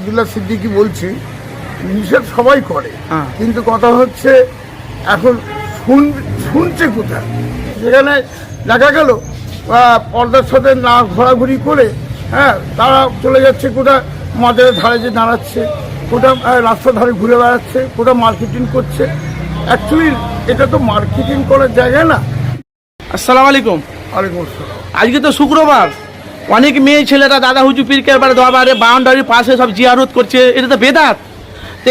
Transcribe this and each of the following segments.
আব্দুল্লাহ সিদ্দিকী বলছি, নিষেধ সবাই করে, কিন্তু কথা হচ্ছে এখন শুনছে কোথায়। যেখানে দেখা গেল পর্দার সাথে না ঘোরাঘুরি করে তারা চলে যাচ্ছে, কোথায় মাঝের ধারে যে দাঁড়াচ্ছে, কোথাও রাস্তার ধারে ঘুরে বেড়াচ্ছে, কোথাও মার্কেটিং করছে। অ্যাকচুয়ালি এটা তো মার্কেটিং করার জায়গা না। আসসালামু আলাইকুম। ওয়ালাইকুম আসসালাম। আজকে তো শুক্রবার, অনেক মেয়ে ছেলেরা দাদা হুজুর পীরকের দরবারে বাউন্ডারির পাশে সব জিয়ারত করছে, এটা তো বেদাত।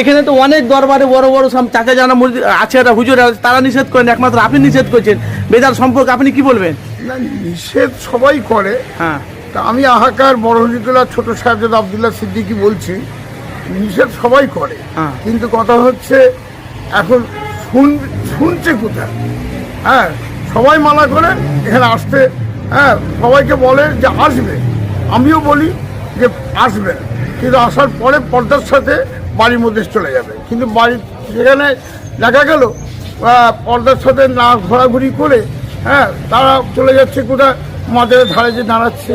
এখানে তো অনেক দরবারে বড় বড় সব চাচা জানা মুরিদ আছে, হুজুর তারা নিষেধ করেন, একমাত্র আপনি নিষেধ করছেন। বেদাত সম্পর্কে আপনি কি বলবেন? না, নিষেধ সবাই করে। হ্যাঁ, তা আমি আহাকার বড় হজিতুল্লাহ ছোট সাহেবজাদা আব্দুল্লাহ সিদ্দিকী বলছি, নিষেধ সবাই করে, কিন্তু কথা হচ্ছে এখন শুনছে কোথায়। সবাই মানা করে এখানে আসতে, সবাইকে বলে যে আসবে, আমিও বলি যে আসবে, কিন্তু আসার পরে পর্দার সাথে বাড়ির মধ্যে চলে যাবে। কিন্তু বাড়ি যেখানে দেখা গেল পর্দার সাথে না ঘোরাঘুরি করে তারা চলে যাচ্ছে, কোথাও মাজারের ধারে যে দাঁড়াচ্ছে,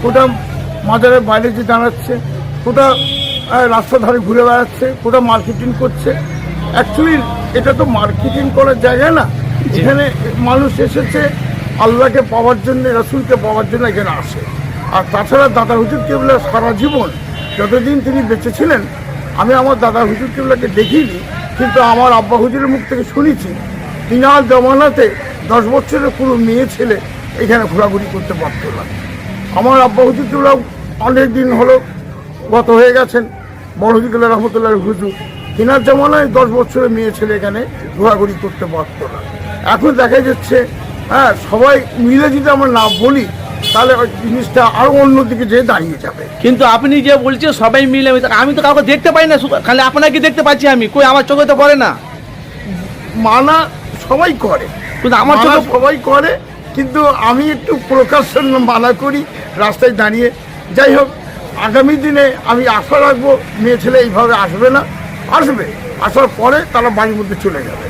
কোথাও মাজারের বাইরে যে দাঁড়াচ্ছে, কোথাও রাস্তার ধারে ঘুরে বেড়াচ্ছে, কোথাও মার্কেটিং করছে। অ্যাকচুয়ালি এটা তো মার্কেটিং করার জায়গা না। এখানে মানুষ এসেছে আল্লাহকে পাওয়ার জন্য, রাসূলকে পাওয়ার জন্য এখানে আসে। আর তাছাড়া দাদা হুজুর কেবলা সারা জীবন যতদিন তিনি বেঁচে ছিলেন, আমি আমার দাদা হুজুর কেবলাকে দেখিনি, কিন্তু আমার আব্বা হুজুরের মুখ থেকে শুনেছি তিনার জমানাতে 10 বছরের পুরো মেয়ে ছেলে এখানে ঘোরাঘুরি করতে পারত না। আমার আব্বা হুজুর কেবলা অনেক দিন হলো গত হয়ে গেছেন, বড় হুজুর কেবলা রহমতুল্লাহ হুজুর, তিনার জমানায় 10 বছরের মেয়ে ছেলে এখানে ঘোরাঘুরি করতে পারত না। এখন দেখা যাচ্ছে সবাই মিলে যদি আমরা না বলি, তাহলে ওই জিনিসটা আরো অন্যদিকে যেয়ে দাঁড়িয়ে যাবে। কিন্তু আপনি যে বলছেন সবাই মিলে, আমি তো কাউকে দেখতে পাই না, খালি আপনাকে দেখতে পাচ্ছি আমি, কই আমার চোখে তো পড়ে না। মানা সবাই করে, কিন্তু আমার চোখে সবাই করে, কিন্তু আমি একটু প্রকাশন মানা করি রাস্তায় দাঁড়িয়ে। যাই হোক, আগামী দিনে আমি আশা রাখবো মেয়ে ছেলে এইভাবে আসবে না, আসবে, আসার পরে তারা বাড়ির মধ্যে চলে যাবে।